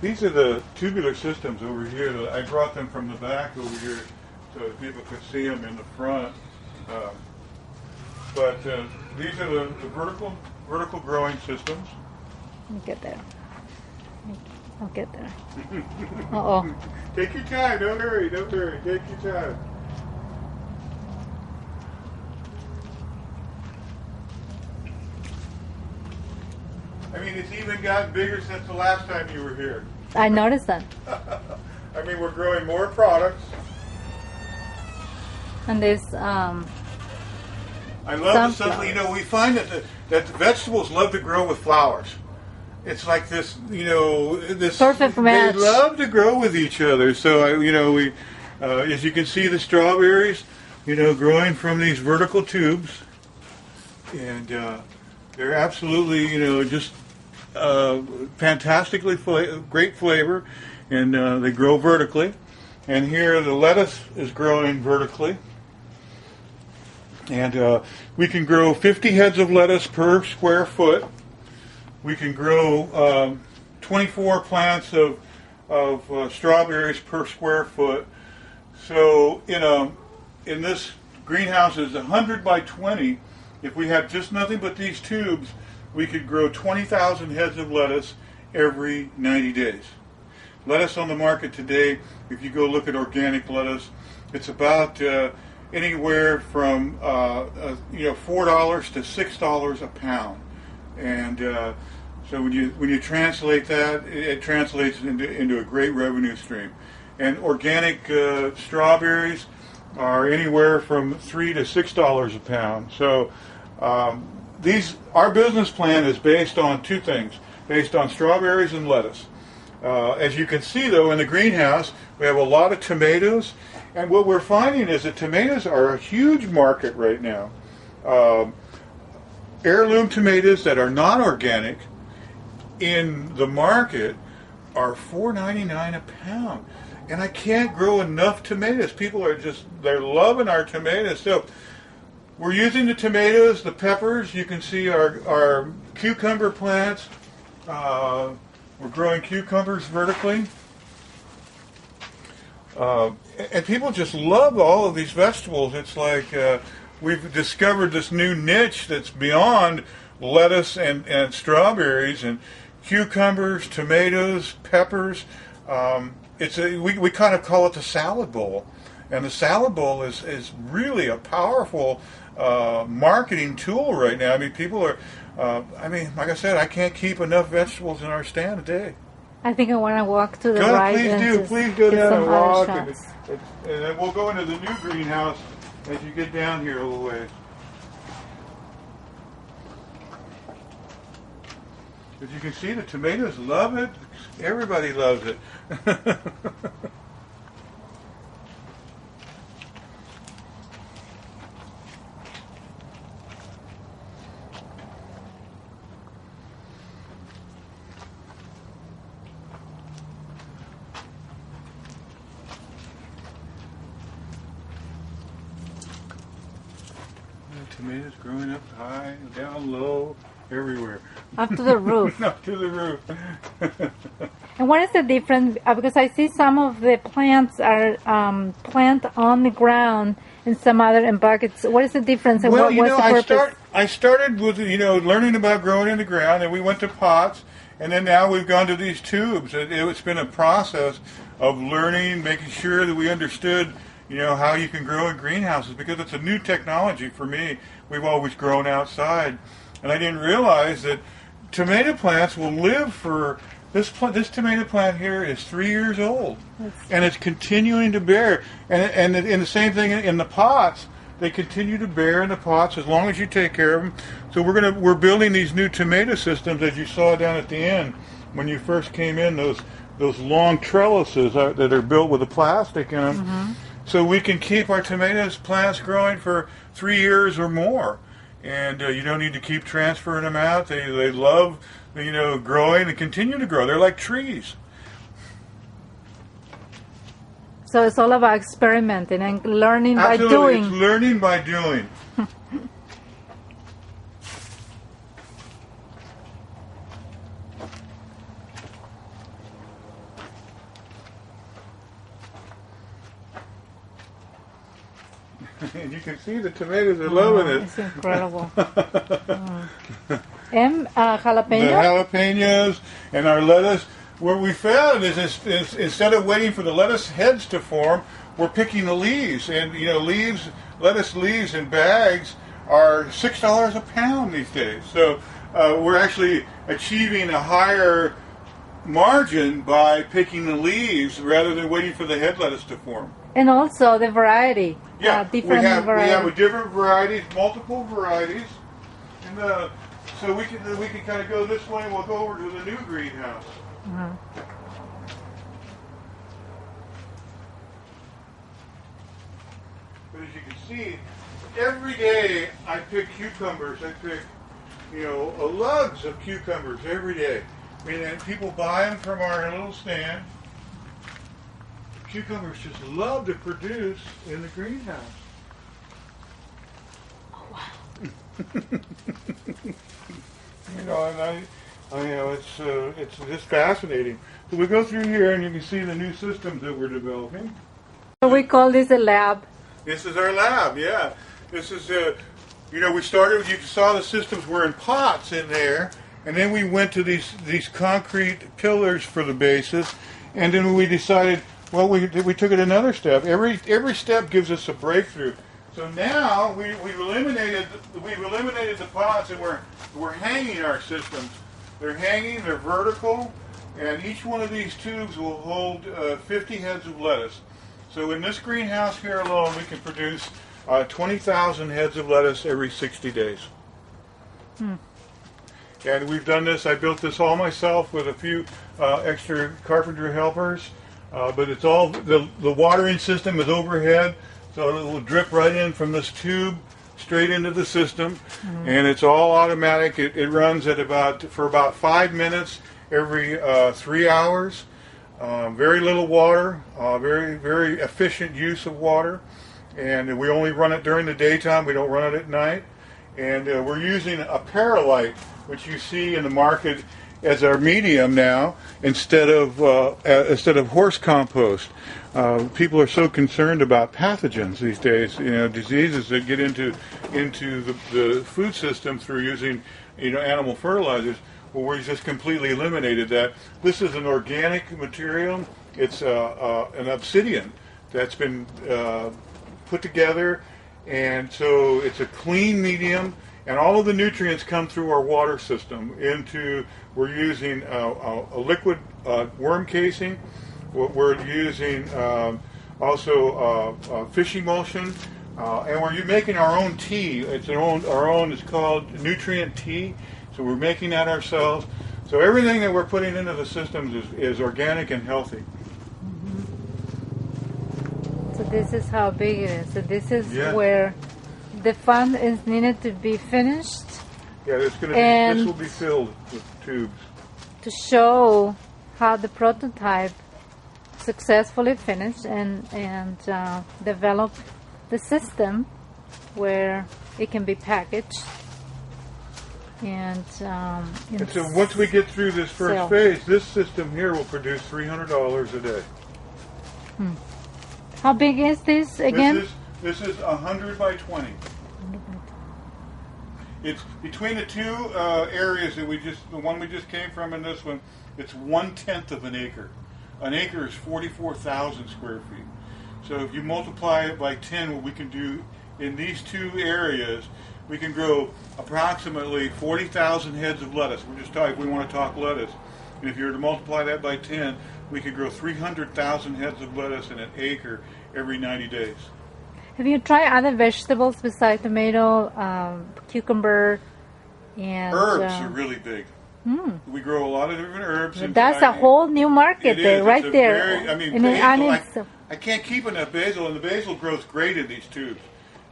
These are the tubular systems over here. I brought them from the back over here so that people could see them in the front. But these are the vertical growing systems. I'll get there. I'll get there. Uh-oh. Take your time. Don't hurry. Don't hurry. Take your time. I mean, it's even gotten bigger since the last time you were here. I noticed that. I mean, we're growing more products. And there's I love the, you know, we find that the vegetables love to grow with flowers. It's like this, you know, this perfect match. They love to grow with each other. So, you know, we, as you can see, the strawberries, you know, growing from these vertical tubes, and they're absolutely, you know, just fantastically great flavor, and they grow vertically. And here the lettuce is growing vertically. And we can grow 50 heads of lettuce per square foot. We can grow 24 plants of strawberries per square foot. So in this greenhouse is 100 by 20. If we had just nothing but these tubes, we could grow 20,000 heads of lettuce every 90 days. Lettuce on the market today, if you go look at organic lettuce, it's about anywhere from you know, $4 to $6 a pound, and so when you translate that, it translates into a great revenue stream. And organic strawberries are anywhere from $3 to $6 a pound. So our business plan is based on two things: based on strawberries and lettuce. As you can see, though, in the greenhouse, we have a lot of tomatoes, and what we're finding is that tomatoes are a huge market right now. Heirloom tomatoes that are not organic in the market are $4.99 a pound, and I can't grow enough tomatoes. People are they're loving our tomatoes. So we're using the tomatoes, the peppers. You can see our cucumber plants. We're growing cucumbers vertically. And people just love all of these vegetables. It's like we've discovered this new niche that's beyond lettuce and strawberries and cucumbers, tomatoes, peppers. We kind of call it the salad bowl. And the salad bowl is really a powerful marketing tool right now. I mean, people are, like I said, I can't keep enough vegetables in our stand a day. I think I want to walk to the right. Please go down and walk. And then we'll go into the new greenhouse as you get down here a little ways. As you can see, the tomatoes love it. Everybody loves it. Tomatoes growing up high, down low, everywhere. Up to the roof. Up to the roof. And what is the difference? Because I see some of the plants are planted on the ground and some other in buckets. What is the difference? And what's the purpose? I started with, learning about growing in the ground, and we went to pots, and then now we've gone to these tubes. It's been a process of learning, making sure that we understood how you can grow in greenhouses, because it's a new technology for me. We've always grown outside, and I didn't realize that tomato plants will live for, this tomato plant here is 3 years old, and it's continuing to bear. And the same thing in the pots, they continue to bear in the pots as long as you take care of them. So we're building these new tomato systems, as you saw down at the end when you first came in, those long trellises that are built with the plastic in them. Mm-hmm. So we can keep our tomatoes plants growing for 3 years or more, and you don't need to keep transferring them out. They love, growing and continue to grow. They're like trees. So it's all about experimenting and learning by doing. It's learning by doing. And you can see the tomatoes are loving it. It's incredible. And jalapeno? The jalapenos and our lettuce. What we found is instead of waiting for the lettuce heads to form, we're picking the leaves. And lettuce leaves in bags are $6 a pound these days. So we're actually achieving a higher margin by picking the leaves rather than waiting for the head lettuce to form. And also the variety. Yeah, different we have a different varieties, multiple varieties, and so we can kind of go this way. We'll go over to the new greenhouse. Uh-huh. But as you can see, every day I pick cucumbers. I pick, lugs of cucumbers every day. And people buy them from our little stand. Cucumbers just love to produce in the greenhouse. Oh wow! It's just fascinating. So we go through here, and you can see the new systems that we're developing. So we call this a lab. This is our lab. Yeah, this is we started. You saw the systems were in pots in there, and then we went to these concrete pillars for the bases, and then we decided. Well, we took it another step. Every step gives us a breakthrough. So now we've eliminated the pots, and we're hanging our systems. They're hanging. They're vertical, and each one of these tubes will hold 50 heads of lettuce. So in this greenhouse here alone, we can produce 20,000 heads of lettuce every 60 days. And we've done this. I built this all myself with a few extra carpenter helpers. But it's all, the watering system is overhead, so it will drip right in from this tube straight into the system. And it's all automatic. It runs for about 5 minutes every 3 hours. Very little water, very, very efficient use of water. And we only run it during the daytime. We don't run it at night. And we're using a Paralite, which you see in the market as our medium now, instead of horse compost. People are so concerned about pathogens these days, diseases that get into the food system through using animal fertilizers. Well, we just completely eliminated that. This is an organic material. It's an obsidian that's been put together, and so it's a clean medium. And all of the nutrients come through our water system we're using a liquid worm casing. We're using also fish emulsion. And we're making our own tea. It's called nutrient tea. So we're making that ourselves. So everything that we're putting into the systems is organic and healthy. So this is how big it is. So this is where the fund is needed to be finished. Yeah, this will be filled with tubes. To show how the prototype successfully finished and develop the system where it can be packaged. And so once we get through this first phase, this system here will produce $300 a day. How big is this again? This is 100 by 20. It's between the two areas that the one we just came from and this one, it's 1/10 of an acre. An acre is 44,000 square feet. So if you multiply it by 10, what we can do in these two areas, we can grow approximately 40,000 heads of lettuce. We're just talking, we want to talk lettuce. And if you were to multiply that by 10, we could grow 300,000 heads of lettuce in an acre every 90 days. Have you tried other vegetables besides tomato, cucumber, and herbs are really big. We grow a lot of different herbs. That's a whole new market there, right there. Basil, I can't keep enough basil, and the basil grows great in these tubes.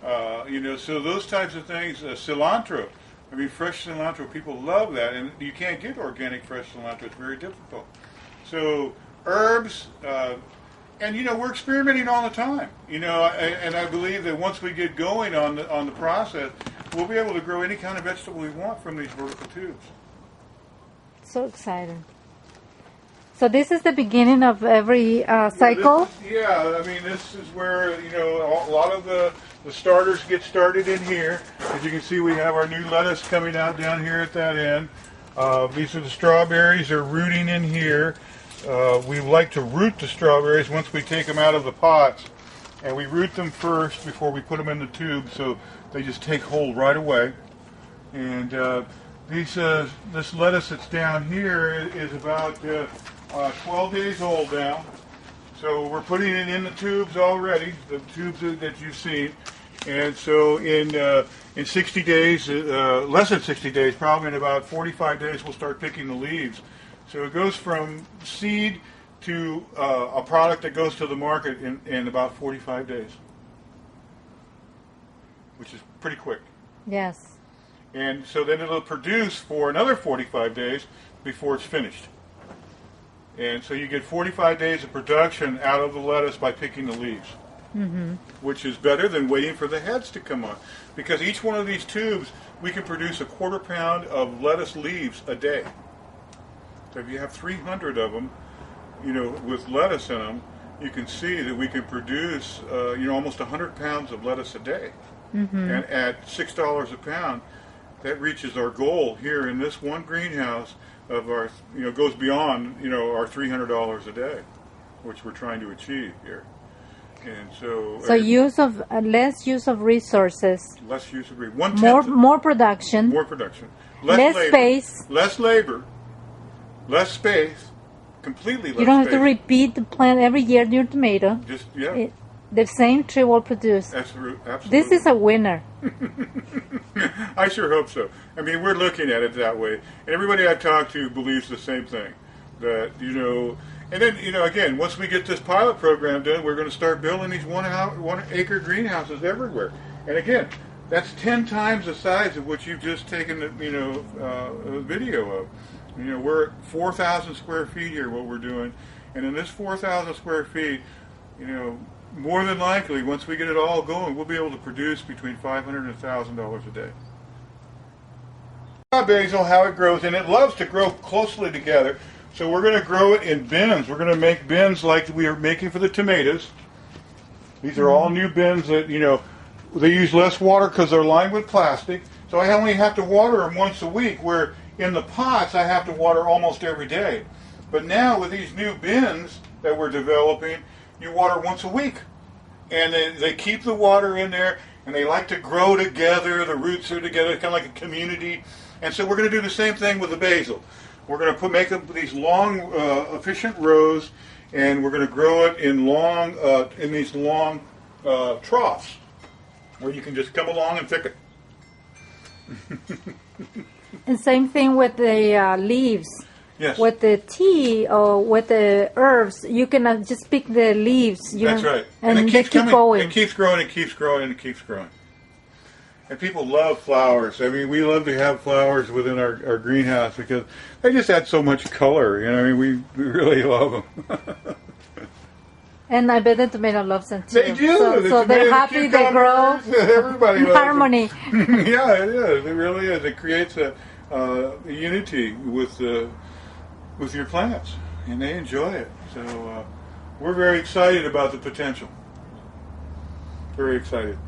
So those types of things, cilantro. Fresh cilantro, people love that, and you can't get organic fresh cilantro. It's very difficult. So herbs. And we're experimenting all the time. And I believe that once we get going on the process, we'll be able to grow any kind of vegetable we want from these vertical tubes. So exciting. So this is the beginning of every cycle? I mean, this is where, a lot of the starters get started in here. As you can see, we have our new lettuce coming out down here at that end. These are the strawberries. They're rooting in here. We like to root the strawberries once we take them out of the pots. And we root them first before we put them in the tube, so they just take hold right away. And this lettuce that's down here is about 12 days old now. So we're putting it in the tubes already, the tubes that you've seen. And so in 60 days, less than 60 days, probably in about 45 days, we'll start picking the leaves. So it goes from seed to a product that goes to the market in about 45 days, which is pretty quick. Yes. And so then it'll produce for another 45 days before it's finished. And so you get 45 days of production out of the lettuce by picking the leaves, which is better than waiting for the heads to come on. Because each one of these tubes, we can produce a 1/4 pound of lettuce leaves a day. So if you have 300 of them, with lettuce in them, you can see that we can produce, almost 100 pounds of lettuce a day. And at $6 a pound, that reaches our goal here in this one greenhouse of our, goes beyond, our $300 a day, which we're trying to achieve here. And so less use of resources, less use of more production, less labor, space, less labor, less space, completely less. You don't have space. to repeat the plant every year. Your tomato, the same tree will produce. Absolutely. This is a winner. I sure hope so. I mean, we're looking at it that way, and everybody I talk to believes the same thing. That and then again, once we get this pilot program done, we're going to start building these 1 acre greenhouses everywhere. And again, that's 10 times the size of what you've just taken a video of. We're at 4,000 square feet here. What we're doing, and in this 4,000 square feet, more than likely, once we get it all going, we'll be able to produce between $500 and $1,000 a day. Basil, how it grows, and it loves to grow closely together. So we're going to grow it in bins. We're going to make bins like we are making for the tomatoes. These are all new bins that, they use less water because they're lined with plastic. So I only have to water them once a week, where in the pots I have to water almost every day. But now with these new bins that we're developing, you water once a week. And they keep the water in there, and they like to grow together. The roots are together, kind of like a community. And so we're going to do the same thing with the basil. We're going to make them these long, efficient rows, and we're going to grow it in these long troughs, where you can just come along and pick it. And same thing with the leaves. Yes. With the tea or with the herbs, you can just pick the leaves. That's right. And it keeps keep going. It keeps growing, it keeps growing, and it keeps growing. And people love flowers. I mean, we love to have flowers within our greenhouse because they just add so much color. We really love them. And I bet the tomato loves them too. They do. So they're happy, they grow. Everybody in loves harmony. Yeah, it is. It really is. It creates a unity with your plants, and they enjoy it. So we're very excited about the potential. Very excited.